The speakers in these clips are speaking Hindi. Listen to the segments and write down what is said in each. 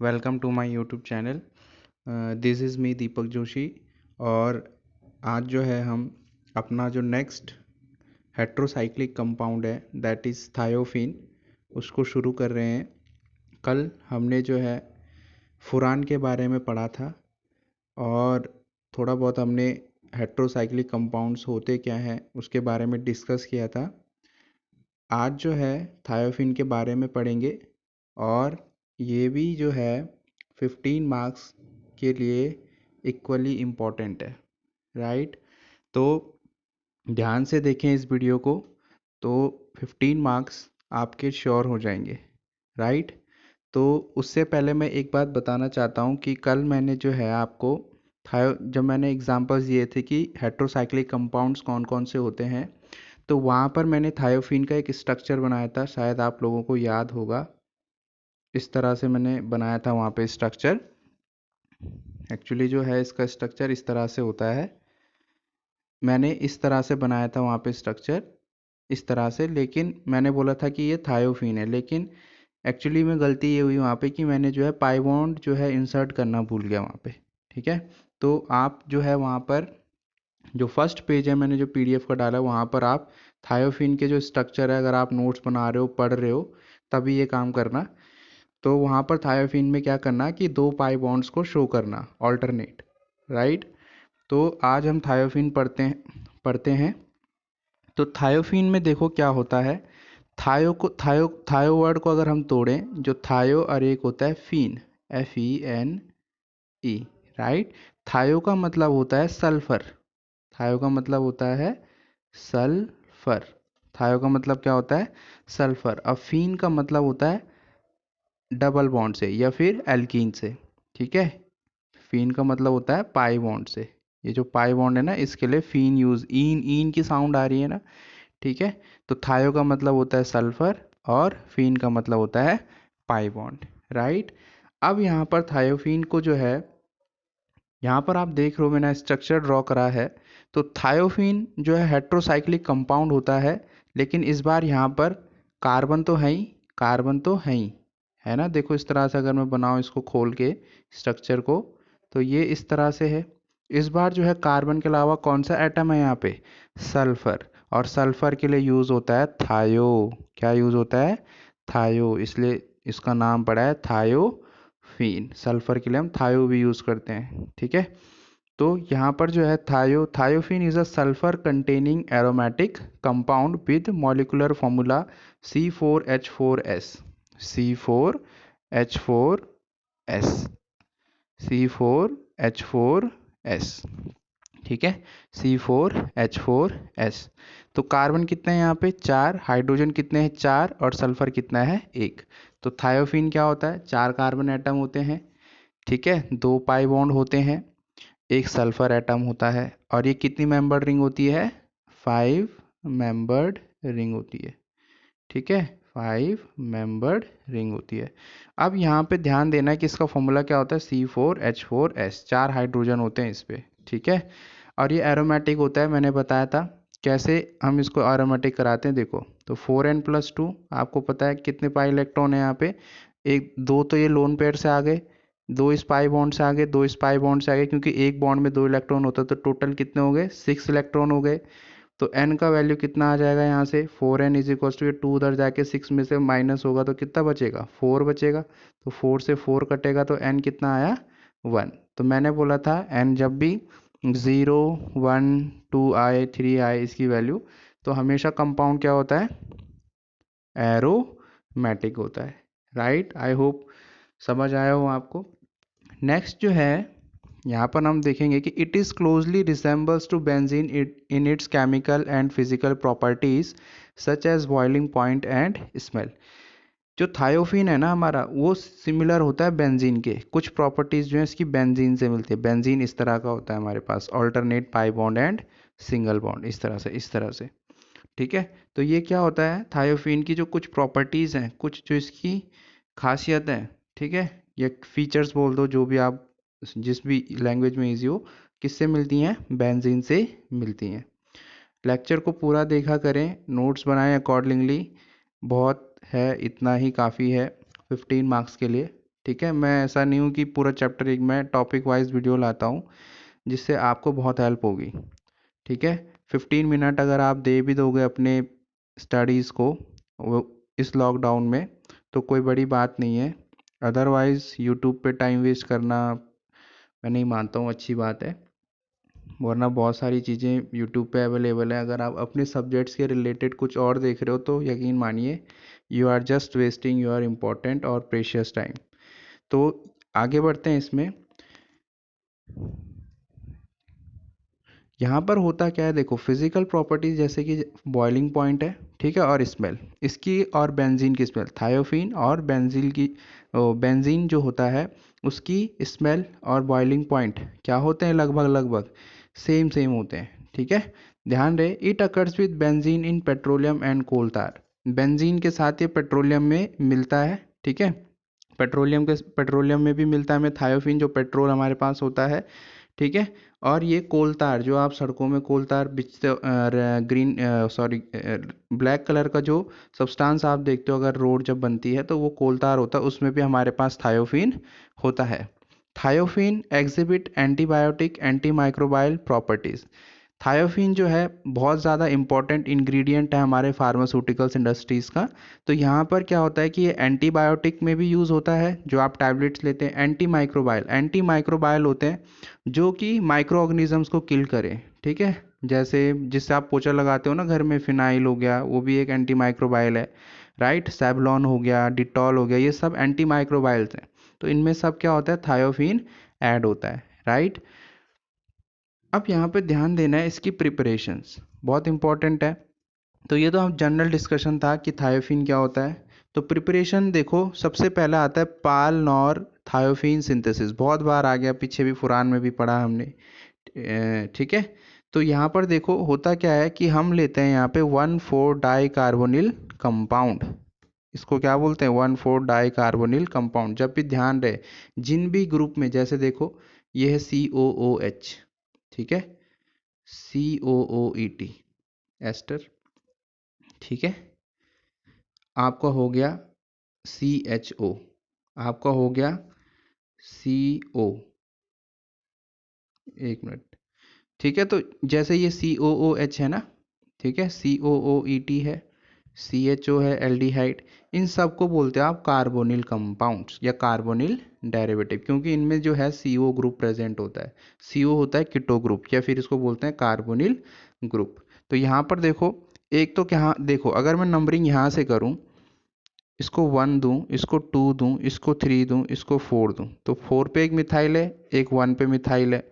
Welcome to my YouTube channel. This is me Deepak Joshi. और आज जो है हम अपना जो नेक्स्ट हेट्रोसाइक्लिक कंपाउंड है दैट इज़ थायोफिन उसको शुरू कर रहे हैं। कल हमने जो है फुरान के बारे में पढ़ा था और थोड़ा बहुत हमने हेट्रोसाइक्लिक कंपाउंड्स होते क्या हैं उसके बारे में डिस्कस किया था। आज जो है थायोफिन के बारे में पढ़ेंगे और ये भी जो है 15 मार्क्स के लिए इक्वली इम्पॉर्टेंट है, राइट। तो ध्यान से देखें इस वीडियो को, तो 15 मार्क्स आपके श्योर हो जाएंगे, राइट। तो उससे पहले मैं एक बात बताना चाहता हूँ कि कल मैंने जो है आपको जब मैंने एग्जांपल्स दिए थे कि हेट्रोसाइक्लिक कंपाउंड्स कौन कौन से होते हैं, तो वहाँ पर मैंने थायोफिन का एक स्ट्रक्चर बनाया था, शायद आप लोगों को याद होगा। इस तरह से मैंने बनाया था वहाँ पे स्ट्रक्चर। एक्चुअली जो है इसका स्ट्रक्चर इस तरह से होता है। मैंने इस तरह से बनाया था वहाँ पे स्ट्रक्चर इस तरह से, लेकिन मैंने बोला था कि ये थायोफिन है, लेकिन एक्चुअली में गलती ये हुई वहाँ पे कि मैंने जो है पाई बॉन्ड जो है इंसर्ट करना भूल गया वहाँ पे, ठीक है। तो आप जो है वहाँ पर जो फर्स्ट पेज है मैंने जो पीडीएफ का डाला वहाँ पर आप थायोफिन के जो स्ट्रक्चर है, अगर आप नोट्स बना रहे हो पढ़ रहे हो तभी ये काम करना। तो वहाँ पर थायोफिन में क्या करना कि दो पाई बॉन्ड्स को शो करना ऑल्टरनेट, राइट। तो आज हम थायोफिन पढ़ते हैं। तो थायोफिन में देखो क्या होता है। थायो वर्ड को अगर हम तोड़ें, जो थायो और एक होता है फीन, FENE, राइट। थायो का मतलब होता है सल्फर। थायो का मतलब होता है सल्फर। थायो का मतलब क्या होता है? सल्फर। अब फीन का मतलब होता है डबल बॉन्ड से या फिर एल्कीन से, ठीक है। फीन का मतलब होता है पाई बॉन्ड से। ये जो पाई बॉन्ड है ना, इसके लिए फीन यूज, ईन ईन की साउंड आ रही है ना, ठीक है। तो थायो का मतलब होता है सल्फर और फीन का मतलब होता है पाई बॉन्ड, राइट। अब यहाँ पर थायोफीन को जो है, यहाँ पर आप देख रहे हो मैंने स्ट्रक्चर ड्रॉ करा है। तो थायोफीन जो है हेट्रोसाइक्लिक कंपाउंड होता है, लेकिन इस बार यहाँ पर कार्बन तो है ही, कार्बन तो है ना। देखो इस तरह से अगर मैं बनाऊँ इसको खोल के स्ट्रक्चर को, तो ये इस तरह से है। इस बार जो है कार्बन के अलावा कौन सा एटम है यहाँ पे? सल्फर। और सल्फर के लिए यूज़ होता है थायो। क्या यूज़ होता है? थायो। इसलिए इसका नाम पड़ा है थायोफीन। सल्फर के लिए हम थायो भी यूज़ करते हैं, ठीक है। तो यहाँ पर जो है thiophene is a sulphur containing aromatic compound with molecular formula C4H4S। C4H4S। C4H4S, ठीक है। C4H4S। तो कार्बन कितने हैं यहाँ पे? 4। हाइड्रोजन कितने हैं? 4। और सल्फर कितना है? 1। तो थायोफीन क्या होता है? 4 कार्बन एटम होते हैं, ठीक है। 2 पाई बॉन्ड होते हैं, एक सल्फर एटम होता है। और ये कितनी मेंबर्ड रिंग होती है? 5 मेंबर्ड रिंग होती है, ठीक है। 5 मेंबर्ड रिंग होती है। अब यहाँ पे ध्यान देना है कि इसका फॉर्मूला क्या होता है? C4H4S। 4 हाइड्रोजन होते हैं इस पे, ठीक है। और ये एरोमेटिक होता है, मैंने बताया था कैसे हम इसको एरोमेटिक कराते हैं। देखो तो 4n+2, आपको पता है कितने पाई इलेक्ट्रॉन है यहाँ पे? एक दो तो ये लोन पेयर से आ गए, दो इस पाई बॉन्ड से आ गए, दो इस पाई बॉन्ड से आ गए, क्योंकि एक बॉन्ड में 2 इलेक्ट्रॉन होता है। तो टोटल कितने हो गए? 6 इलेक्ट्रॉन हो गए। तो n का वैल्यू कितना आ जाएगा यहाँ से? 4n इज इक्वल टू, ये 2 उधर जाके 6 में से माइनस होगा तो कितना बचेगा? 4 बचेगा। तो 4 से 4 कटेगा तो n कितना आया? 1। तो मैंने बोला था n जब भी 0 1 2 आए 3 आए इसकी वैल्यू, तो हमेशा कंपाउंड क्या होता है? एरोमेटिक होता है, राइट। आई होप समझ आया हो आपको। नेक्स्ट जो है यहाँ पर हम देखेंगे कि it is closely resembles to benzene in its chemical and physical properties such as boiling point and smell. जो थायोफीन है ना हमारा, वो सिमिलर होता है बेंजीन के। कुछ प्रॉपर्टीज जो है इसकी बेंजीन से मिलती है। बेंजीन इस तरह का होता है हमारे पास, alternate pi bond and single bond, इस तरह से, ठीक है। तो ये क्या होता है? थायोफीन की जो कुछ प्रॉपर्टीज़ हैं, कुछ जो इसकी खासियत है, ठीक है, या फीचर्स बोल दो, जो भी आप जिस भी लैंग्वेज में ईजी हो, किससे मिलती हैं? बेंजीन से मिलती हैं। लेक्चर को पूरा देखा करें, नोट्स बनाएं अकॉर्डिंगली। बहुत है, इतना ही काफ़ी है 15 मार्क्स के लिए, ठीक है, मैं ऐसा नहीं हूँ कि पूरा चैप्टर एक मैं टॉपिक वाइज वीडियो लाता हूँ जिससे आपको बहुत हेल्प होगी। ठीक है, 15 मिनट अगर आप दे भी दोगे अपने स्टडीज़ को वो इस लॉकडाउन में तो कोई बड़ी बात नहीं है। अदरवाइज़ यूट्यूब पे टाइम वेस्ट करना मैं नहीं मानता हूँ अच्छी बात है, वरना बहुत सारी चीज़ें यूट्यूब पे अवेलेबल है। अगर आप अपने सब्जेक्ट्स के रिलेटेड कुछ और देख रहे हो तो यकीन मानिए you are just wasting your important और प्रेशियस टाइम। तो आगे बढ़ते हैं इसमें। यहाँ पर होता क्या है, देखो फिजिकल प्रॉपर्टीज जैसे कि बॉइलिंग पॉइंट है, ठीक है, और स्मेल इसकी, और बेंजीन की स्मेल, थायोफीन और बेंजीन की, बेंजीन जो होता है उसकी स्मेल और बॉइलिंग पॉइंट क्या होते हैं, लगभग लगभग सेम सेम होते हैं। ठीक है, ध्यान रहे, it occurs with benzene in petroleum and coal tar. Benzene के साथ ये पेट्रोलियम में मिलता है। ठीक है, पेट्रोलियम में भी मिलता है में थायोफीन, जो पेट्रोल हमारे पास होता है। ठीक है, और ये कोल तार जो आप सड़कों में कोल तार बिछते, ग्रीन सॉरी ब्लैक कलर का जो सब्सटेंस आप देखते हो अगर रोड जब बनती है तो वो कोल तार होता है, उसमें भी हमारे पास थायोफीन होता है। Thiophene exhibit antibiotic anti microbial properties. Thiophene जो है बहुत ज़्यादा इंपॉर्टेंट इंग्रेडिएंट है हमारे फार्मास्यूटिकल्स इंडस्ट्रीज़ का। तो यहाँ पर क्या होता है कि ये एंटीबायोटिक में भी यूज़ होता है जो आप टैबलेट्स लेते हैं, एंटी माइक्रोबायल होते हैं जो कि माइक्रो ऑर्गेनिजम्स को किल करें। ठीक है, जैसे जिससे आप पोछा लगाते हो ना घर में, फिनाइल हो गया, वो भी एक एंटी माइक्रोबायल है। राइट, सेवलॉन हो गया, डिटॉल हो गया, ये सब एंटी माइक्रोबायल्स हैं। तो इनमें सब क्या होता है, थायोफीन ऐड होता है। राइट, अब यहाँ पे ध्यान देना है इसकी प्रिपरेशंस बहुत इंपॉर्टेंट है। तो ये तो हम जनरल डिस्कशन था कि थायोफीन क्या होता है। तो प्रिपरेशन देखो, सबसे पहला आता है पाल नॉर थायोफीन सिंथेसिस, बहुत बार आ गया, पीछे भी फुरान में भी पढ़ा हमने। ठीक है, तो यहाँ पर देखो होता क्या है कि हम लेते हैं यहाँ पे 1,4 डाई कार्बोनिल कंपाउंड। इसको क्या बोलते हैं, 1,4 डाई कार्बोनिल कंपाउंड। जब भी ध्यान रहे जिन भी ग्रुप में, जैसे देखो ये है COOH, ठीक है, COOET एस्टर, ठीक है, आपका हो गया CHO, आपका हो गया CO, एक मिनट, ठीक है। तो जैसे ये COOH है ना, ठीक है, COOET है, CHO है एल्डिहाइड, इन सब को बोलते हैं आप कार्बोनिल कंपाउंड्स या कार्बोनिल डेरिवेटिव, क्योंकि इनमें जो है CO ग्रुप प्रेजेंट होता है। CO होता है कीटो ग्रुप, या फिर इसको बोलते हैं कार्बोनिल ग्रुप। तो यहाँ पर देखो, एक तो क्या देखो, अगर मैं नंबरिंग यहाँ से करूँ, इसको 1 दूं, इसको 2 दूं, इसको 3 दूं, इसको 4 दूं, तो 4 पे एक मिथाइल है, एक 1 पे मिथाइल है।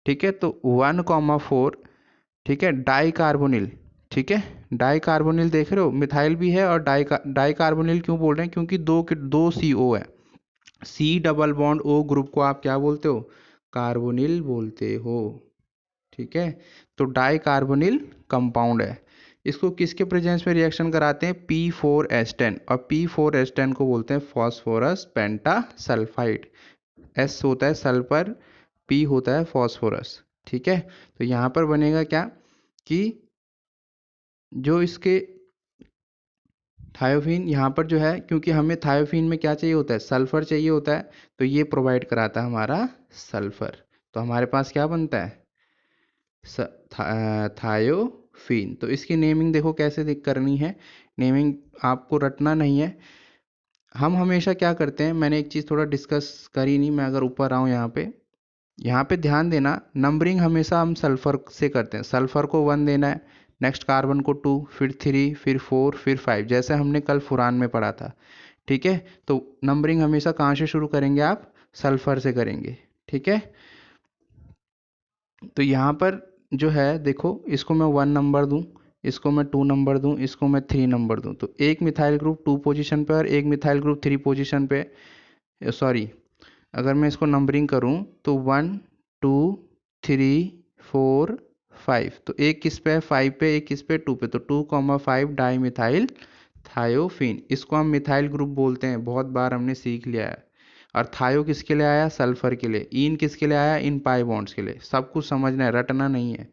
ठीक है, तो 1,4, ठीक है, डाई कार्बोनिल, ठीक है, डाई कार्बोनिल देख रहे हो, मिथाइल भी है, और डाई कार्बोनिल क्यों बोल रहे हैं, क्योंकि दो CO है। C double bond O group को आप क्या बोलते हो, कार्बोनिल बोलते हो। ठीक है, तो डाई कार्बोनिल कंपाउंड है। इसको किसके प्रेजेंस में रिएक्शन कराते हैं, P4H10, और P4H10 को बोलते हैं फॉस्फोरस पेंटासल्फाइड। S होता है सल्फर, P होता है फॉस्फोरस। ठीक है, तो यहाँ पर बनेगा क्या कि जो इसके थायोफीन यहाँ पर जो है, क्योंकि हमें थायोफीन में क्या चाहिए होता है, सल्फर चाहिए होता है, तो ये प्रोवाइड कराता है हमारा सल्फर। तो हमारे पास क्या बनता है, थायोफीन। तो इसकी नेमिंग देखो कैसे करनी है, नेमिंग आपको रटना नहीं है। हम हमेशा क्या करते हैं, मैंने एक चीज़ थोड़ा डिस्कस करी नहीं, मैं अगर ऊपर आऊँ यहाँ पे ध्यान देना, नंबरिंग हमेशा हम सल्फर से करते हैं। सल्फर को 1 देना है, नेक्स्ट कार्बन को 2, फिर 3, फिर 4, फिर 5, जैसे हमने कल फुरान में पढ़ा था। ठीक है, तो नंबरिंग हमेशा कहाँ से शुरू करेंगे, आप सल्फर से करेंगे। ठीक है, तो यहाँ पर जो है देखो, इसको मैं 1 नंबर दूं, इसको मैं 2 नंबर दूं, इसको मैं 3 नंबर दूं, तो एक मिथाइल ग्रुप 2 पोजीशन पे और एक मिथाइल ग्रुप 3 पोजीशन पे, सॉरी, अगर मैं इसको नंबरिंग करूं तो 1 2 3 4 5, तो एक किस पे है, 5 पे, एक किस पे, 2 पे, तो 2,5 डाई मिथाइल थायोफीन। इसको हम मिथाइल ग्रुप बोलते हैं, बहुत बार हमने सीख लिया है। और थायो किसके लिए आया, सल्फर के लिए। इन किसके लिए आया, इन पाई बॉन्ड्स के लिए। सब कुछ समझना है, रटना नहीं है।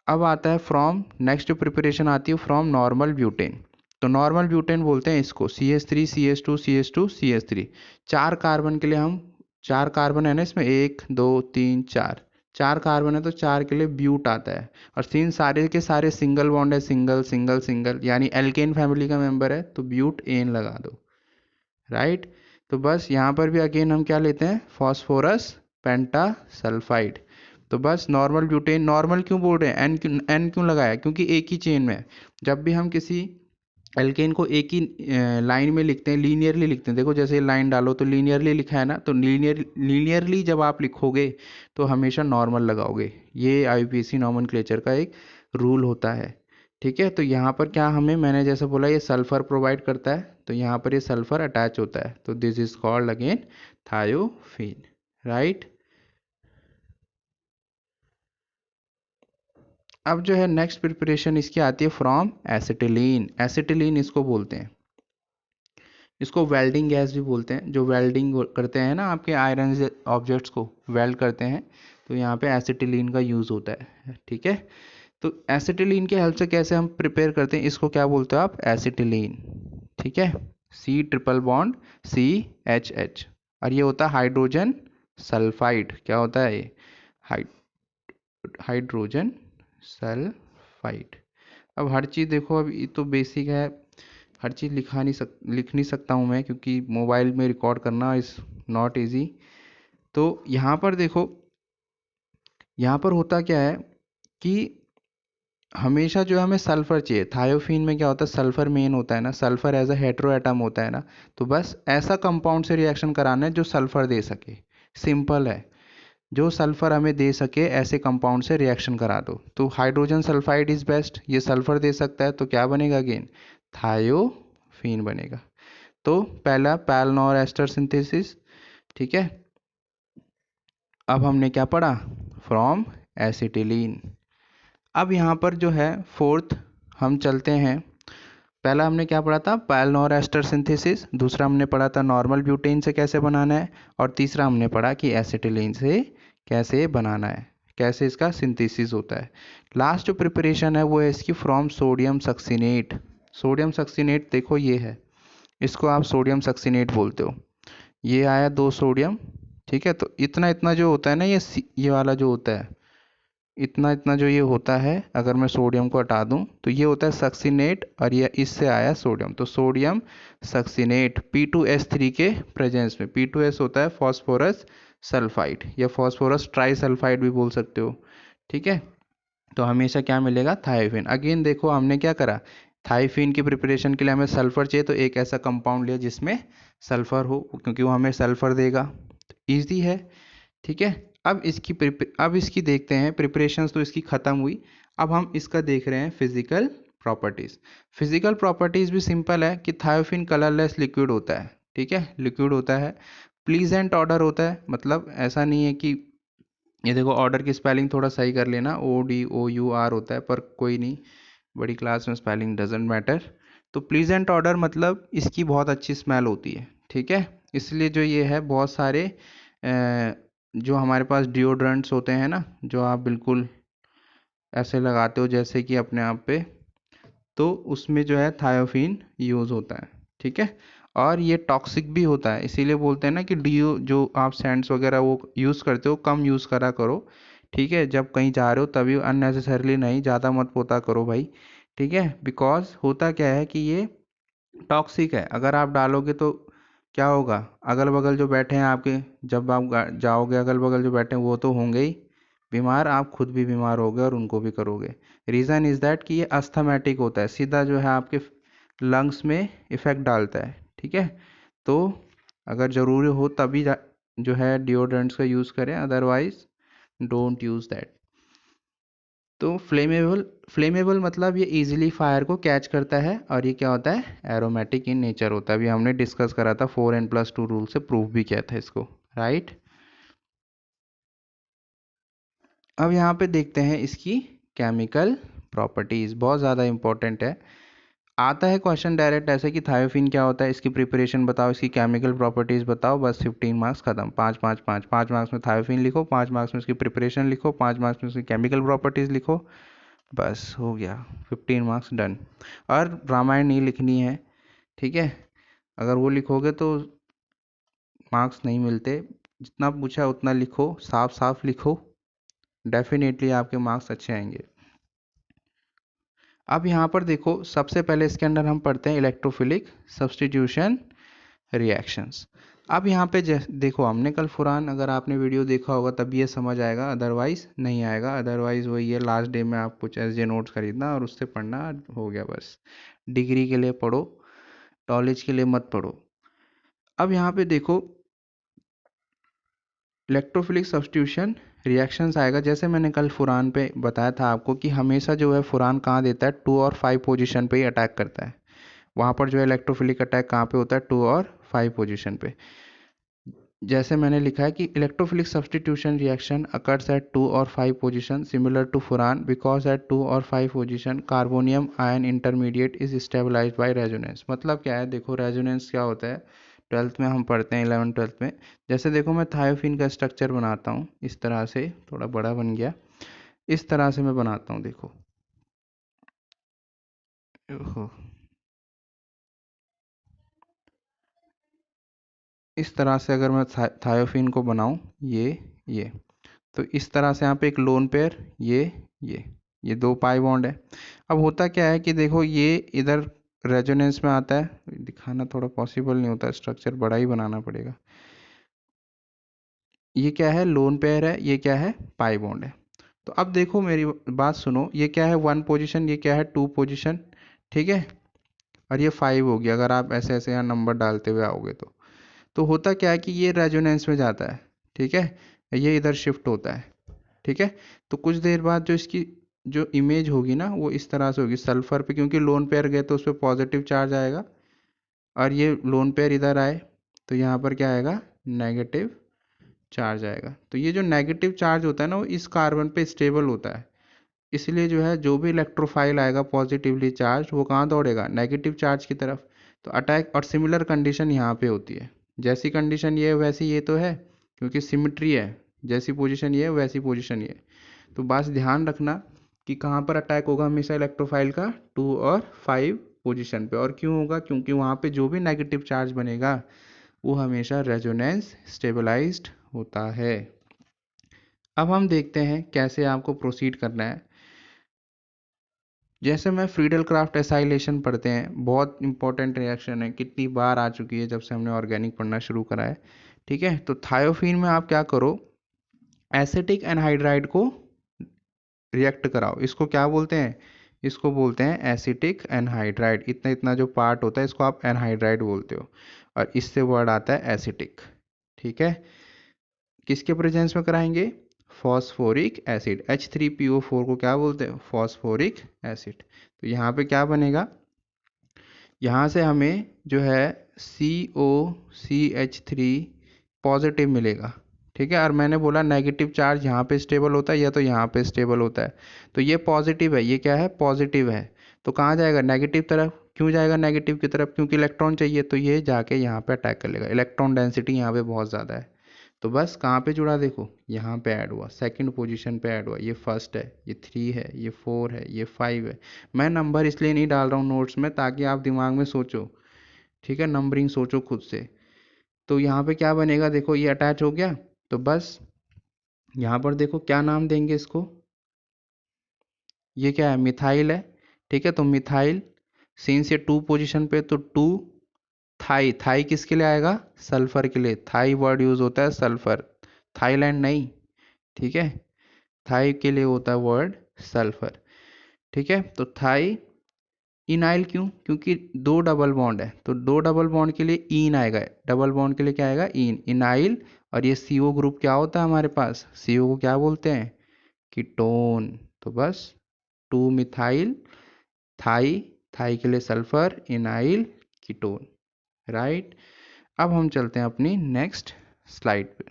अब आता है फ्रॉम, नेक्स्ट प्रिपरेशन आती है फ्रॉम नॉर्मल ब्यूटेन। तो नॉर्मल ब्यूटेन बोलते हैं इसको, CH3 CH2 CH2 CH3। 4 carbon के लिए हम, 4 कार्बन है ना इसमें, 1 2 3 4, 4 कार्बन है तो 4 के लिए ब्यूट आता है। और तीन सारे के सारे सिंगल बॉन्ड है, सिंगल सिंगल सिंगल, यानी एल्केन फैमिली का मेंबर है, तो ब्यूट एन लगा दो, राइट। तो बस यहाँ पर भी अगेन हम क्या लेते हैं, फॉस्फोरस पेंटासल्फाइड। तो बस नॉर्मल ब्यूटेन, नॉर्मल क्यों बोल रहे हैं, एन क्यों लगाया, क्योंकि एक ही चेन में है। जब भी हम किसी एल्केन को एक ही लाइन में लिखते हैं, लीनियरली लिखते हैं, देखो जैसे लाइन डालो तो लीनियरली लिखा है ना, तो लीनियरली जब आप लिखोगे तो हमेशा नॉर्मल लगाओगे। ये IUPAC नॉमेनक्लेचर का एक रूल होता है, ठीक है। तो यहाँ पर क्या हमें, मैंने जैसे बोला ये सल्फर प्रोवाइड करता है, तो यहाँ पर ये सल्फर अटैच होता है, तो this is called again thiophene, right. अब जो है नेक्स्ट प्रिपरेशन इसकी आती है फ्रॉम एसिटिलीन। एसिटिलीन इसको बोलते हैं, इसको वेल्डिंग गैस भी बोलते हैं। जो वेल्डिंग करते हैं ना आपके आयरन ऑब्जेक्ट्स को वेल्ड करते हैं, तो यहाँ पे एसिटिलीन का यूज़ होता है, ठीक है। तो एसिटिलीन की हेल्प से कैसे हम प्रिपेयर करते हैं, इसको क्या बोलते हो आप, एसिटिलीन, ठीक है। C ट्रिपल बॉन्ड CH, और ये होता है हाइड्रोजन सल्फाइड। क्या होता है ये, हाइड्रोजन सल्फाइड। अब हर चीज़ देखो, अब ये तो बेसिक है, हर चीज़ लिख नहीं सकता हूँ मैं, क्योंकि मोबाइल में रिकॉर्ड करना इज़ नॉट इजी। तो यहाँ पर देखो, यहाँ पर होता क्या है कि हमेशा जो हमें सल्फर चाहिए, थायोफीन में क्या होता है, सल्फर मेन होता है ना, sulphur as a hetero atom होता है ना। तो बस ऐसा कंपाउंड से रिएक्शन कराना है जो सल्फर दे सके, सिंपल है। जो सल्फर हमें दे सके ऐसे कंपाउंड से रिएक्शन करा दो। तो हाइड्रोजन सल्फाइड इज बेस्ट, ये सल्फर दे सकता है, तो क्या बनेगा अगेन, थायोफीन बनेगा। तो पहला पैलनोर एस्टर सिंथेसिस, ठीक है। अब हमने क्या पढ़ा, फ्रॉम एसिटिलीन। अब यहाँ पर जो है फोर्थ हम चलते हैं। पहला हमने क्या पढ़ा था, पैलनोर एस्टर सिंथेसिस, दूसरा हमने पढ़ा था नॉर्मल ब्यूटेन से कैसे बनाना है, और तीसरा हमने पढ़ा कि एसिटिलीन से कैसे बनाना है, कैसे इसका सिंथेसिस होता है। लास्ट जो प्रिपरेशन है वो है इसकी from sodium succinate. Sodium succinate देखो ये है, इसको आप सोडियम सक्सिनेट बोलते हो। ये आया 2 सोडियम, ठीक है। तो इतना इतना जो होता है ना, ये वाला जो होता है, इतना इतना जो ये होता है, अगर मैं सोडियम को हटा दूं तो ये होता है सक्सिनेट, और ये इससे आया सोडियम, तो सोडियम सक्सिनेट P2S3 के प्रेजेंस में। P2S होता है फॉस्फोरस सल्फाइड, या फॉस्फोरस ट्राइसल्फाइड भी बोल सकते हो, ठीक है। तो हमेशा क्या मिलेगा, थायोफीन। अगेन देखो हमने क्या करा, थायोफीन की प्रिपरेशन के लिए हमें सल्फर चाहिए, तो एक ऐसा कंपाउंड लिया जिसमें सल्फर हो, क्योंकि वो हमें सल्फर देगा, ईजी है, ठीक है। अब इसकी देखते हैं प्रिपरेशंस, तो इसकी ख़त्म हुई। अब हम इसका देख रहे हैं फिजिकल प्रॉपर्टीज़। फिजिकल प्रॉपर्टीज़ भी सिंपल है कि थायोफीन कलरलेस लिक्विड होता है, ठीक है, लिक्विड होता है। प्लीजेंट ऑर्डर होता है, मतलब ऐसा नहीं है कि, ये देखो ऑर्डर की स्पेलिंग थोड़ा सही कर लेना, ODOUR होता है, पर कोई नहीं, बड़ी क्लास में स्पेलिंग डजेंट मैटर। तो प्लीजेंट ऑर्डर मतलब इसकी बहुत अच्छी स्मेल होती है, ठीक है। इसलिए जो ये है, बहुत सारे जो हमारे पास डिओड्रेंट्स होते हैं ना, जो आप बिल्कुल ऐसे लगाते हो जैसे कि अपने आप पे, तो उसमें जो है थायोफीन यूज़ होता है, ठीक है। और ये टॉक्सिक भी होता है, इसीलिए बोलते हैं ना कि डीओ जो आप सेंट्स वगैरह वो यूज़ करते हो, कम यूज़ करा करो, ठीक है। जब कहीं जा रहे हो तभी, अननेसेसरली नहीं, ज़्यादा मत पोता करो भाई, ठीक है। बिकॉज होता क्या है कि ये टॉक्सिक है, अगर आप डालोगे तो क्या होगा, अगल बगल जो बैठे हैं आपके, जब आप जाओगे अगल बगल जो बैठे हैं वो तो होंगे ही बीमार, आप खुद भी बीमार होगे और उनको भी करोगे। रीज़न इज़ दैट कि ये अस्थमेटिक होता है, सीधा जो है आपके लंग्स में इफ़ेक्ट डालता है, ठीक है। तो अगर ज़रूरी हो तभी जो है डिओड्रेंट्स का यूज़ करें, अदरवाइज डोंट यूज़ दैट। तो फ्लेमेबल मतलब ये इजीली फायर को कैच करता है, और ये क्या होता है, एरोमेटिक इन नेचर होता है। अभी हमने डिस्कस करा था 4n+2 रूल से, प्रूफ भी किया था इसको, राइट। अब यहाँ पे देखते हैं इसकी केमिकल प्रॉपर्टीज़, बहुत ज़्यादा इंपॉर्टेंट है। आता है क्वेश्चन डायरेक्ट ऐसे कि थायोफीन क्या होता है, इसकी प्रिपरेशन बताओ, इसकी केमिकल प्रॉपर्टीज़ बताओ, बस 15 मार्क्स खत्म। 5 मार्क्स में थायोफीन लिखो, 5 मार्क्स में इसकी प्रिपरेशन लिखो, 5 मार्क्स में इसकी केमिकल प्रॉपर्टीज़ लिखो, बस हो गया, 15 मार्क्स डन। और रामायण नहीं लिखनी है, ठीक है, अगर वो लिखोगे तो मार्क्स नहीं मिलते। जितना पूछा उतना लिखो, साफ साफ लिखो, डेफिनेटली आपके मार्क्स अच्छे आएंगे। अब यहाँ पर देखो, सबसे पहले इसके अंदर हम पढ़ते हैं इलेक्ट्रोफिलिक सब्स्टिट्यूशन रिएक्शंस। अब यहाँ पे देखो, हमने कल फुरान, अगर आपने वीडियो देखा होगा तब ये समझ आएगा, अदरवाइज नहीं आएगा। अदरवाइज वही है, लास्ट डे में आप कुछ एस जे नोट्स खरीदना और उससे पढ़ना, हो गया बस। डिग्री के लिए पढ़ो, नॉलेज के लिए मत पढ़ो। अब यहाँ पे देखो, इलेक्ट्रोफिलिक सब्स्टिट्यूशन रिएक्शंस आएगा। जैसे मैंने कल फुरान पे बताया था आपको कि हमेशा जो है फुरान कहाँ देता है, 2 और 5 पोजीशन पे ही अटैक करता है। वहाँ पर जो है इलेक्ट्रोफिलिक अटैक कहाँ पे होता है, 2 और 5 पोजीशन पे। जैसे मैंने लिखा है कि electrophilic substitution reaction occurs at 2 और 5 position similar to furan because at 2 और 5 position carbonium ion intermediate is stabilised by resonance. मतलब क्या है, देखो रेजोनेंस क्या होता है, 12th में हम पढ़ते हैं, 11 12th में। जैसे देखो, मैं थायोफिन का स्ट्रक्चर बनाता हूँ इस तरह से, थोड़ा बड़ा बन गया, इस तरह से मैं बनाता हूँ, देखो। ओहो, इस तरह से अगर मैं थायोफिन को बनाऊं, ये तो इस तरह से यहाँ पे एक लोन पेयर, ये ये 2 पाई बॉन्ड है। अब होता क्या है कि देखो, ये इधर रेजोनेंस में आता है, दिखाना थोड़ा पॉसिबल नहीं होता, स्ट्रक्चर बड़ा ही बनाना पड़ेगा। ये क्या है, लोन पेयर है, ये क्या है, पाई बॉन्ड है। तो अब देखो मेरी बात सुनो, ये क्या है, 1 पोजीशन, ये क्या है, 2 पोजीशन, ठीक है, और ये 5 हो गया, अगर आप ऐसे ऐसे यहाँ नंबर डालते हुए आओगे तो होता क्या है कि ये रेजोनेंस में जाता है, ठीक है, ये इधर शिफ्ट होता है, ठीक है। तो कुछ देर बाद जो इसकी जो इमेज होगी ना, वो इस तरह से होगी सल्फर पे, क्योंकि लोन पेयर गए तो उस पर पॉजिटिव चार्ज आएगा, और ये लोन पेयर इधर आए तो यहाँ पर क्या आएगा, नेगेटिव चार्ज आएगा। तो ये जो नेगेटिव चार्ज होता है ना, वो इस कार्बन पे स्टेबल होता है, इसलिए जो है जो भी इलेक्ट्रोफाइल आएगा पॉजिटिवली चार्ज, वो कहाँ दौड़ेगा, नेगेटिव चार्ज की तरफ। तो अटैक और सिमिलर कंडीशन यहाँ पे होती है, जैसी कंडीशन ये है वैसी ये तो है, क्योंकि सिमिट्री है, जैसी पोजीशन ये है वैसी पोजीशन ये है। तो बस ध्यान रखना कि कहाँ पर अटैक होगा हमेशा इलेक्ट्रोफाइल का, 2 और 5 पोजीशन पे। और क्यों होगा, क्योंकि वहाँ पे जो भी नेगेटिव चार्ज बनेगा वो हमेशा रेजोनेंस स्टेबलाइज्ड होता है। अब हम देखते हैं कैसे आपको प्रोसीड करना है। जैसे मैं फ्रीडल क्राफ्ट एसाइलेशन पढ़ते हैं, बहुत इंपॉर्टेंट रिएक्शन है, कितनी बार आ चुकी है जब से हमने ऑर्गेनिक पढ़ना शुरू करा है, ठीक है। तो थायोफीन में आप क्या करो, एसिटिक एनहाइड्राइड को रिएक्ट कराओ। इसको क्या बोलते हैं, इसको बोलते हैं एसिटिक एनहाइड्राइड। इतना इतना जो पार्ट होता है इसको आप एनहाइड्राइड बोलते हो, और इससे वर्ड आता है एसिटिक, ठीक है। किसके प्रेजेंस में कराएंगे, फॉस्फोरिक एसिड, H3PO4 को क्या बोलते हैं, फॉस्फोरिक एसिड। तो यहाँ पे क्या बनेगा, यहाँ से हमें जो है COCH3 पॉजिटिव मिलेगा, ठीक है। और मैंने बोला नेगेटिव चार्ज यहाँ पे स्टेबल होता है या तो यहाँ पे स्टेबल होता है, तो ये पॉजिटिव है, ये क्या है, पॉजिटिव है। तो कहाँ जाएगा, नेगेटिव तरफ। क्यों जाएगा नेगेटिव की तरफ, क्योंकि इलेक्ट्रॉन चाहिए, तो ये जाके यहाँ पे अटैक कर लेगा, इलेक्ट्रॉन डेंसिटी यहाँ पे बहुत ज़्यादा है। तो बस कहाँ पे जुड़ा, देखो यहाँ पे ऐड हुआ, सेकंड पोजीशन पे ऐड हुआ, ये फर्स्ट है, ये 3 है, ये 4 है, ये 5 है। मैं नंबर इसलिए नहीं डाल रहा हूँ नोट्स में, ताकि आप दिमाग में सोचो, ठीक है, नंबरिंग सोचो खुद से। तो यहाँ पे क्या बनेगा, देखो ये अटैच हो गया, तो बस यहाँ पर देखो क्या नाम देंगे इसको, ये क्या है, मिथाइल है, ठीक है। तो मिथाइल, सिंस ये 2 पोजीशन पे, तो 2 थाई, थाई किसके लिए आएगा, सल्फर के लिए, थाई वर्ड यूज होता है सल्फर, थाईलैंड नहीं, ठीक है। थाई के लिए होता है वर्ड सल्फर, ठीक है। तो थाई, इनाइल क्यों, क्योंकि 2 डबल बॉन्ड है, तो 2 डबल बॉन्ड के लिए ईन आएगा, डबल बॉन्ड के लिए क्या आएगा, ईन, इनाइल। और ये CO ग्रुप क्या होता है हमारे पास, CO को क्या बोलते हैं, कीटोन। तो बस 2 मिथाइल, थाई, थाई के लिए सल्फर, इनाइल, कीटोन, राइट। अब हम चलते हैं अपनी नेक्स्ट स्लाइड पे।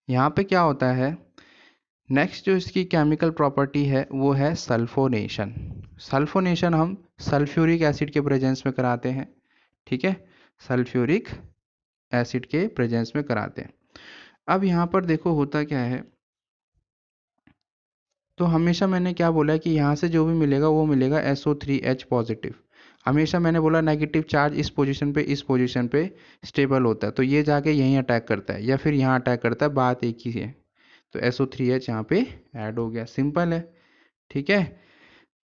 यहाँ पे क्या होता है, नेक्स्ट जो इसकी केमिकल प्रॉपर्टी है वो है सल्फोनेशन। सल्फोनेशन हम सल्फ्यूरिक एसिड के प्रेजेंस में कराते हैं, ठीक है, सल्फ्यूरिक एसिड के प्रेजेंस में कराते हैं। अब यहाँ पर देखो होता क्या है, तो हमेशा मैंने क्या बोला है कि यहाँ से जो भी मिलेगा वो मिलेगा SO3H पॉजिटिव। हमेशा मैंने बोला नेगेटिव चार्ज इस पोजीशन पे स्टेबल होता है, तो ये जाके यहीं अटैक करता है या फिर यहाँ अटैक करता है, बात एक ही है। तो SO3H यहाँ पे ऐड हो गया, सिंपल है। ठीक है,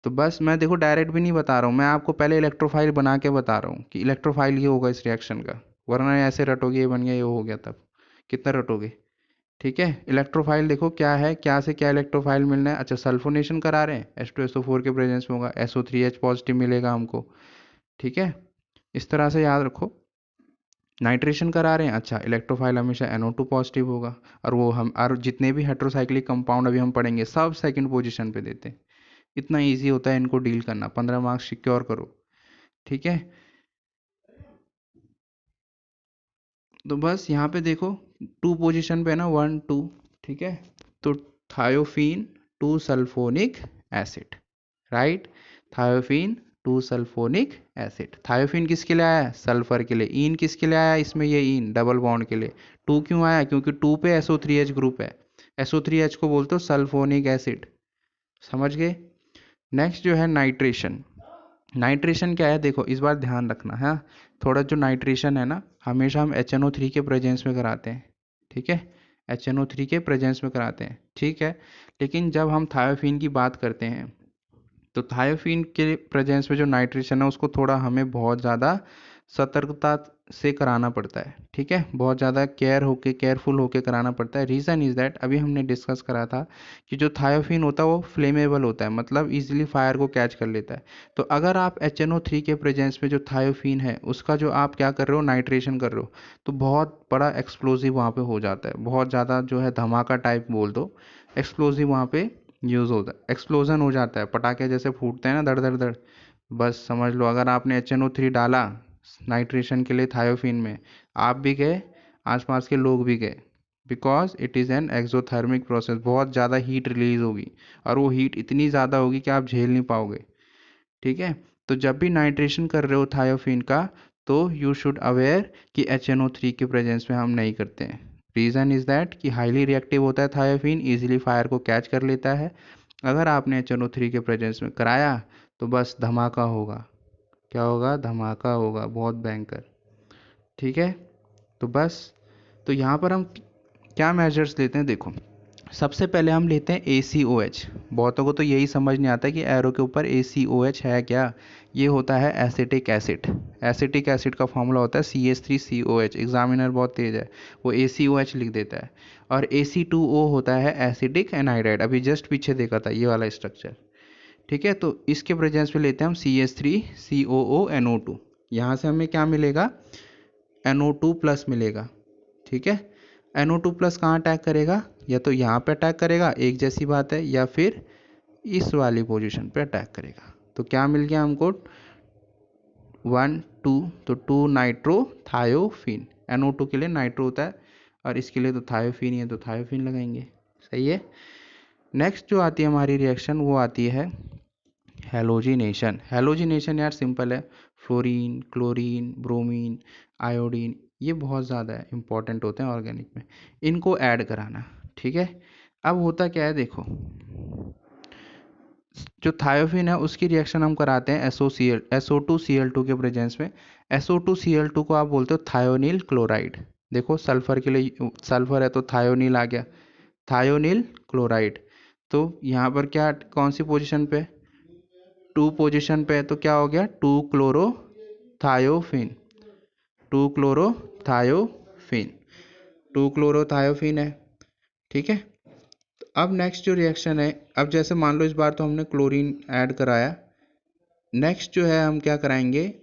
तो बस मैं देखो डायरेक्ट भी नहीं बता रहा हूँ, मैं आपको पहले इलेक्ट्रोफाइल बना के बता रहा हूँ कि इलेक्ट्रोफाइल ये होगा इस रिएक्शन का, वरना ऐसे रटोगे ये बन गया ये हो गया, तब कितना रटोगे। ठीक है, इलेक्ट्रोफाइल देखो क्या है, क्या से क्या इलेक्ट्रोफाइल मिलना है। अच्छा, सल्फोनेशन करा रहे हैं, H2SO4 के प्रेजेंस में होगा, SO3H पॉजिटिव मिलेगा हमको। ठीक है, इस तरह से याद रखो। नाइट्रेशन करा रहे हैं, अच्छा इलेक्ट्रोफाइल हमेशा NO2 पॉजिटिव होगा। और वो हम और जितने भी हेट्रोसाइक्लिक कंपाउंड अभी हम पढ़ेंगे सब सेकंड पोजीशन पे देते हैं। इतना इजी होता है इनको डील करना, 15 मार्क्स सिक्योर करो। ठीक है, तो बस यहाँ पे देखो टू पोजीशन पे है ना, 1 2। ठीक है, तो thiophene 2 sulphonic acid, right. Thiophene 2 sulphonic acid. Thiophene किसके लिए आया है? सल्फर के लिए। ईन किसके लिए आया है इसमें? ये ईन डबल बॉन्ड के लिए। 2 क्यों आया? क्योंकि 2 पे SO3H ग्रुप है। SO3H को बोलते हो सल्फोनिक एसिड, समझ गए। नेक्स्ट जो है नाइट्रेशन। नाइट्रेशन क्या है देखो, इस बार ध्यान रखना है। थोड़ा जो नाइट्रेशन है ना, हमेशा हम HNO3 के प्रेजेंस में कराते हैं। ठीक है, HNO3 के प्रेजेंस में कराते हैं, ठीक है। लेकिन जब हम थायोफीन की बात करते हैं तो थायोफीन के प्रेजेंस में जो नाइट्रेशन है उसको थोड़ा हमें बहुत ज़्यादा सतर्कता से कराना पड़ता है। ठीक है, बहुत ज़्यादा केयरफुल होके कराना पड़ता है। रीज़न इज़ दैट अभी हमने डिस्कस करा था कि जो थायोफीन होता है वो फ्लेमेबल होता है, मतलब इजीली फायर को कैच कर लेता है। तो अगर आप HNO3 के प्रेजेंस में जो थायोफीन है उसका जो आप क्या कर रहे हो, नाइट्रेशन कर रहे हो, तो बहुत बड़ा एक्सप्लोजिव वहाँ पे हो जाता है। बहुत ज़्यादा जो है धमाका टाइप बोल दो, एक्सप्लोजिव वहाँ पे यूज़ होता है, एक्सप्लोजन हो जाता है, पटाखे जैसे फूटते हैं ना धड़ धड़ धड़। बस समझ लो, अगर आपने HNO3 डाला नाइट्रेशन के लिए थायोफीन में, आप भी गए, आसपास के लोग भी गए, because it is an exothermic process. बहुत ज़्यादा हीट रिलीज होगी और वो हीट इतनी ज़्यादा होगी कि आप झेल नहीं पाओगे। ठीक है, तो जब भी नाइट्रेशन कर रहे हो थायोफीन का, तो यू शुड अवेयर कि HNO3 के प्रेजेंस में हम नहीं करते हैं। रीज़न इज़ दैट कि हाईली रिएक्टिव होता है थायोफीन, इजीली फायर को कैच कर लेता है। अगर आपने HNO3 के प्रेजेंस में कराया तो बस धमाका होगा। क्या होगा? धमाका होगा, बहुत भयंकर। ठीक है, तो बस, तो यहाँ पर हम क्या मेजर्स लेते हैं देखो। सबसे पहले हम लेते हैं ACOH। बहुतों को तो यही समझ नहीं आता कि एरो के ऊपर ACOH है क्या। ये होता है एसिटिक एसिड। एसिटिक एसिड का फॉर्मूला होता है CH3COH। एग्जामिनर बहुत तेज है, वो ACOH लिख देता है। और AC2O होता है एसिडिक एनाइड्राइड, अभी जस्ट पीछे देखा था ये वाला स्ट्रक्चर। ठीक है, तो इसके प्रेजेंस में लेते हैं हम CH3COONO2। यहाँ से हमें क्या मिलेगा? NO2 प्लस मिलेगा। ठीक है, NO2 प्लस कहाँ अटैक करेगा? या तो यहाँ पे अटैक करेगा, एक जैसी बात है, या फिर इस वाली पोजीशन पे अटैक करेगा। तो क्या मिल गया हमको? 1 2, तो 2 नाइट्रोथायोफीन। NO2 के लिए नाइट्रो होता है और इसके लिए तो थायोफीन ही है, तो थायोफीन लगाएंगे। सही है। नेक्स्ट जो आती है हमारी रिएक्शन, वो आती है हैलोजिनेशन। हैलोजिनेशन यार सिंपल है, फ्लोरीन, क्लोरीन, ब्रोमीन, आयोडीन, ये बहुत ज़्यादा इंपॉर्टेंट होते हैं ऑर्गेनिक में, इनको ऐड कराना। ठीक है, अब होता क्या है देखो, जो थायोफिन है उसकी रिएक्शन हम कराते हैं SO2Cl2 के प्रेजेंस में। SO2Cl2 को आप बोलते हो थायोनिल क्लोराइड। देखो सल्फर के लिए सल्फर है तो थायोनिल आ गया, थायोनिल क्लोराइड। तो यहाँ पर क्या, कौन सी पोजीशन पे? 2 पोजीशन पे है, तो क्या हो गया? 2 क्लोरोथायोफिन। 2 क्लोरोथायोफिन, 2 क्लोरोथायोफिन है। ठीक है, तो अब नेक्स्ट जो रिएक्शन है, अब जैसे मान लो इस बार तो हमने क्लोरीन ऐड कराया, नेक्स्ट जो है हम क्या कराएंगे,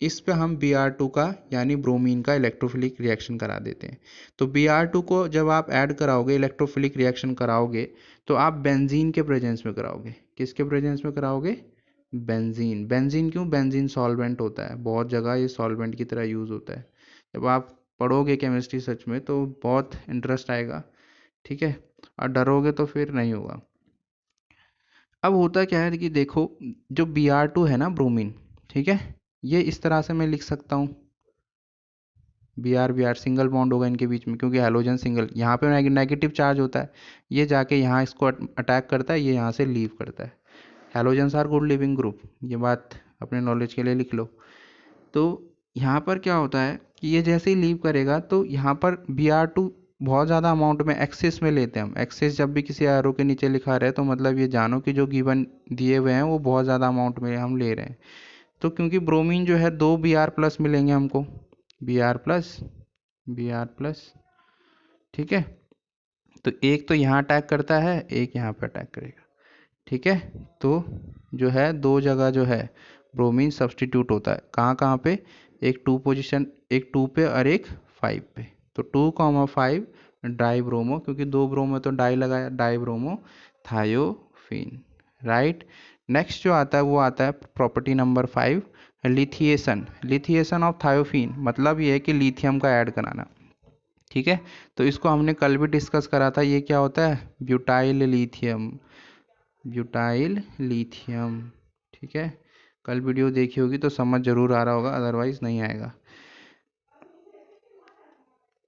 इस पे हम Br2 का यानी ब्रोमीन का इलेक्ट्रोफिलिक रिएक्शन करा देते हैं। तो Br2 को जब आप ऐड कराओगे, इलेक्ट्रोफिलिक रिएक्शन कराओगे, तो आप बेंजीन के प्रेजेंस में कराओगे। किसके प्रेजेंस में कराओगे? बेंजीन। बेंजीन क्यों? बेंजीन सॉल्वेंट होता है, बहुत जगह ये सॉल्वेंट की तरह यूज़ होता है। जब आप पढ़ोगे केमिस्ट्री सच में तो बहुत इंटरेस्ट आएगा। ठीक है, और डरोगे तो फिर नहीं होगा। अब होता क्या है कि देखो, जो Br2 है ना ब्रोमीन, ठीक है, ये इस तरह से मैं लिख सकता हूँ, Br सिंगल बॉन्ड होगा इनके बीच में, क्योंकि हैलोजन सिंगल, यहाँ पे नेगेटिव चार्ज होता है, ये जाके यहाँ इसको अटैक करता है, ये यहाँ से लीव करता है। Halogens are good leaving group, ये बात अपने नॉलेज के लिए लिख लो। तो यहाँ पर क्या होता है कि ये जैसे ही लीव करेगा तो यहाँ पर Br2 बहुत ज़्यादा अमाउंट में एक्सेस में लेते हैं हम। एक्सेस जब भी किसी एरो के नीचे लिखा रहे तो मतलब ये जानो कि जो गिवन दिए हुए हैं वो बहुत ज़्यादा अमाउंट में हम ले रहे हैं। तो क्योंकि ब्रोमीन जो है 2 Br+ मिलेंगे हमको, Br+, ठीक है। तो एक तो यहाँ अटैक करता है, एक यहाँ पे अटैक करेगा, ठीक है। तो जो है 2 जगह जो है ब्रोमीन सब्सटीट्यूट होता है, कहाँ कहाँ पे, एक 2 पोजीशन, एक 2 पे और एक 5 पे। तो 2,5 डाई ब्रोमो, क्योंकि 2 ब्रोमो तो डाई लगाया, die bromo thiophene, right. Next जो आता है वो आता है प्रॉपर्टी नंबर 5, लिथिएशन ऑफ थायोफीन। मतलब ये है कि लिथियम का ऐड कराना, ठीक है। तो इसको हमने कल भी डिस्कस करा था, ये क्या होता है, ब्यूटाइल लिथियम, ठीक है। कल वीडियो देखी होगी तो समझ जरूर आ रहा होगा, अदरवाइज नहीं आएगा।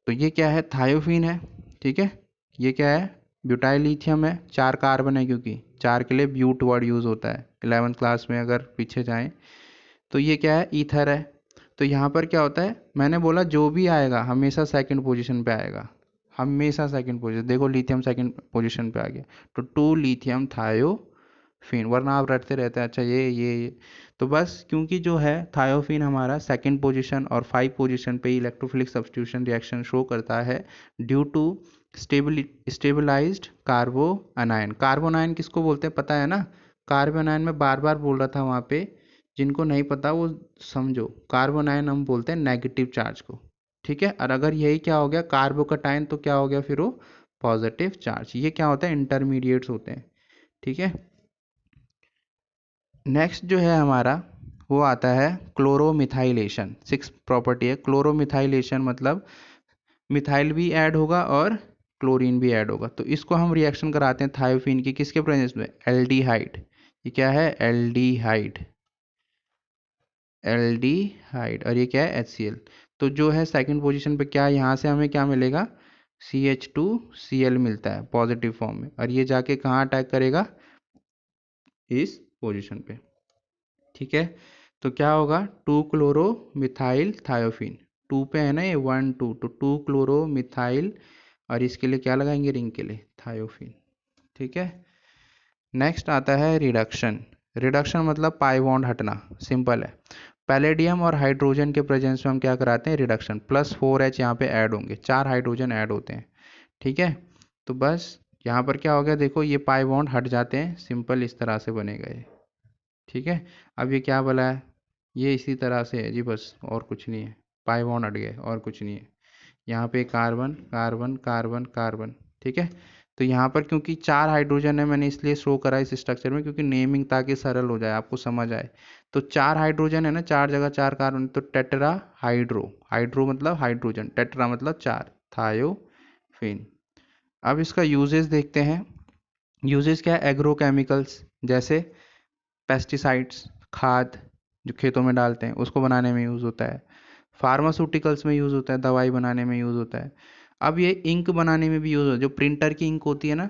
तो ये क्या है, थायोफीन है, ठीक है। ये क्या है, ब्यूटाइल लिथियम है, 4 कार्बन है, क्योंकि 4 के लिए ब्यूट वर्ड यूज होता है 11th क्लास में अगर पीछे जाएं। तो ये क्या है, ईथर है। तो यहाँ पर क्या होता है, मैंने बोला जो भी आएगा हमेशा सेकंड पोजीशन पे आएगा, हमेशा सेकंड पोजीशन। देखो लिथियम सेकंड पोजीशन पे आ गया, तो 2 लिथियम थायोफीन, वरना आप रटते रहते हैं अच्छा ये। तो बस क्योंकि जो है थायोफीन हमारा सेकंड पोजीशन और 5 पोजीशन पे इलेक्ट्रोफिलिक सब्स्टिट्यूशन रिएक्शन शो करता है ड्यू टू स्टेबलाइज्ड कार्बोनाइन। कार्बोनाइन किसको बोलते हैं पता है ना, कार्बोनाइन में बार बार बोल रहा था वहाँ पे, जिनको नहीं पता वो समझो। कार्बोनाइन हम बोलते हैं नेगेटिव चार्ज को, ठीक है। और अगर यही क्या हो गया कार्बोकटाइन, तो क्या हो गया फिर वो पॉजिटिव चार्ज। ये क्या होता है, इंटरमीडिएट्स होते हैं, ठीक है। नेक्स्ट जो है हमारा वो आता है क्लोरोमिथाइलेशन। 6 प्रॉपर्टी है क्लोरोमिथाइलेशन, मतलब मिथाइल भी ऐड होगा और क्लोरीन भी ऐड होगा। तो इसको हम रिएक्शन कराते हैं थायोफीन की किसके प्रेजेंस में, एल्डिहाइड। ये क्या है, एल्डिहाइड, और ये क्या है, HCl। तो जो है सेकंड पोजीशन पे क्या, यहाँ से हमें क्या मिलेगा, CH2Cl मिलता है पॉजिटिव फॉर्म में, और ये जाके कहाँ अटैक करेगा, इस पोजीशन पे, ठीक है। तो क्या होगा, 2 क्लोरो मिथाइल थायोफीन, 2 पे है ना ये 1 2, तो 2 क्लोरो मिथाइल, और इसके लिए क्या लगाएंगे, रिंग के लिए थायोफीन, ठीक है। नेक्स्ट आता है रिडक्शन मतलब पाई बॉन्ड हटना, सिंपल है। पैलेडियम और हाइड्रोजन के प्रेजेंस में हम क्या कराते हैं, रिडक्शन। +4H यहाँ पे ऐड होंगे, 4 हाइड्रोजन ऐड होते हैं, ठीक है। तो बस यहाँ पर क्या हो गया, देखो ये पाई बॉन्ड हट जाते हैं, सिंपल इस तरह से बनेगा ये, ठीक है। अब ये क्या बोला है, ये इसी तरह से है जी, बस और कुछ नहीं है, पाई बॉन्ड हट गए और कुछ नहीं है। यहाँ पे कार्बन कार्बन कार्बन कार्बन, ठीक है। तो यहाँ पर क्योंकि 4 हाइड्रोजन है, मैंने इसलिए शो करा इस स्ट्रक्चर में, क्योंकि नेमिंग ताकि सरल हो जाए, आपको समझ आए। तो 4 हाइड्रोजन है ना, 4 जगह 4 कार्बन, तो टेट्रा हाइड्रो मतलब हाइड्रोजन, टेट्रा मतलब 4, थायोफीन। अब इसका यूजेस देखते हैं। यूजेस क्या है, एग्रोकेमिकल्स जैसे पेस्टिसाइड्स, खाद जो खेतों में डालते हैं उसको बनाने में यूज़ होता है। फार्मास्यूटिकल्स में यूज़ होता है, दवाई बनाने में यूज़ होता है। अब ये इंक बनाने में भी यूज़ होता है, जो प्रिंटर की इंक होती है ना,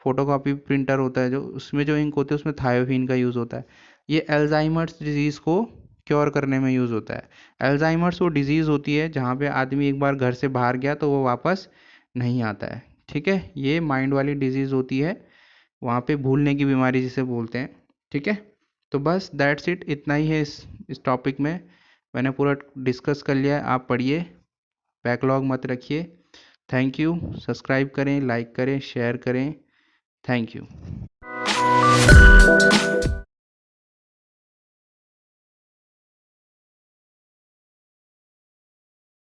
फोटोकॉपी प्रिंटर होता है जो, उसमें जो इंक होती है उसमें थायोफीन का यूज़ होता है। ये एल्जाइमर्स डिजीज़ को क्योर करने में यूज़ होता है। एल्जाइमर्स वो डिजीज़ होती है जहाँ पे आदमी एक बार घर से बाहर गया तो वो वापस नहीं आता है, ठीक है। ये माइंड वाली डिजीज़ होती है, वहाँ पे भूलने की बीमारी जिसे बोलते हैं, ठीक है। तो बस दैट्स इट, इतना ही है इस टॉपिक में, मैंने पूरा डिस्कस कर लिया है। आप पढ़िए, बैकलॉग मत रखिए। थैंक यू, सब्सक्राइब करें, लाइक करें, शेयर करें, थैंक यू।